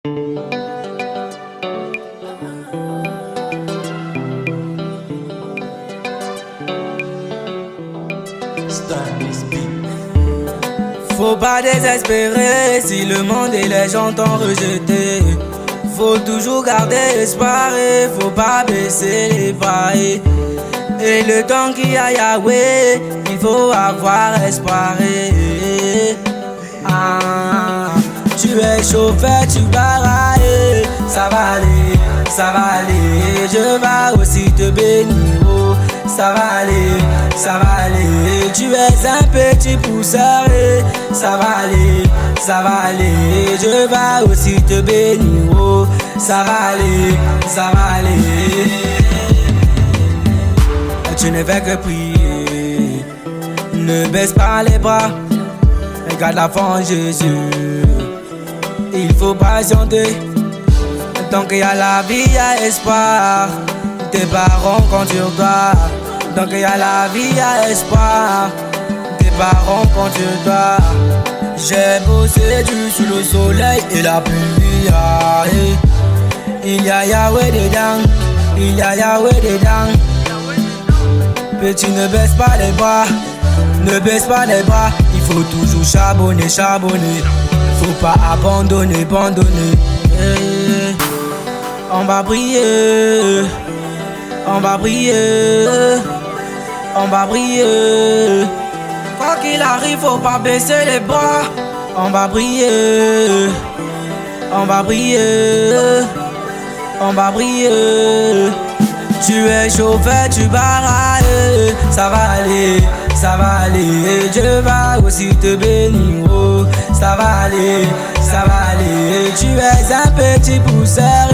Faut pas désespérer si le monde et les gens t'ont rejeté. Faut toujours garder espoir et faut pas baisser les bras. Et le temps qu'il y a Yahweh, il faut avoir espoir. Tu es chauffeur, tu barrailles. Ça va aller, ça va aller. Je vais aussi te bénir. Oh, ça va aller, ça va aller. Tu es un petit pousseur. Ça va aller, ça va aller. Je vais aussi te bénir. Oh, ça va aller, ça va aller. Tu ne fais que prier. Ne baisse pas les bras. Regarde la foi en Jésus. Il faut patienter. Tant qu'il y a la vie, il y a espoir. Tes parents comptent sur toi. Tant qu'il y a la vie, il y a espoir. Tes parents comptent sur toi. J'ai bossé dur sous le soleil et la pluie. Il y a Yahweh dedans. Il y a Yahweh dedans. Petit, ne baisse pas les bras. Ne baisse pas les bras. Il faut toujours charbonner, charbonner. Faut pas abandonner, abandonner. On va briller. On va briller. On va briller. Quoi qu'il arrive, faut pas baisser les bras. On va briller. On va briller. On va briller. Tu es chauffeur, tu barrailles. Ça va aller, ça va aller. Dieu va aussi te bénir. Oh, ça va aller, ça va aller. Tu es un petit pousseur.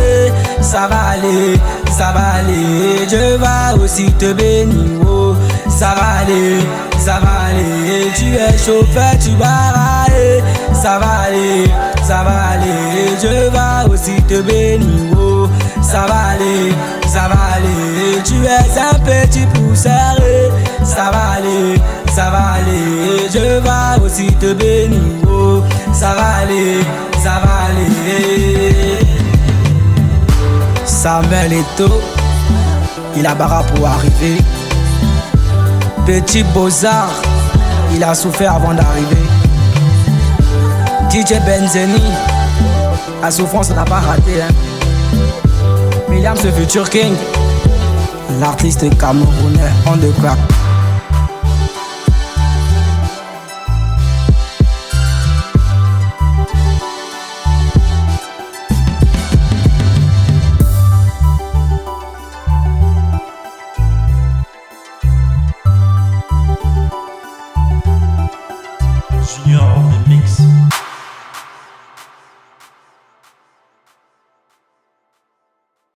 Ça va aller, ça va aller. Dieu va aussi te bénir. Oh, ça va aller, ça va aller. Tu es chauffeur, tu barrailles. Ça va aller, ça va aller. Dieu va aussi te bénir. Oh, ça va aller, ça va aller. Tu es un petit pousseur. Ça va aller, ça va aller. Je vais aussi te bénir. Oh, ça va aller, ça va aller. Samuel Eto'o, il a barra pour arriver. Petit Beaux-Arts, il a souffert avant d'arriver. DJ Benzeni, la souffrance n'a pas raté. William, ce futur king, l'artiste camerounais on the crack.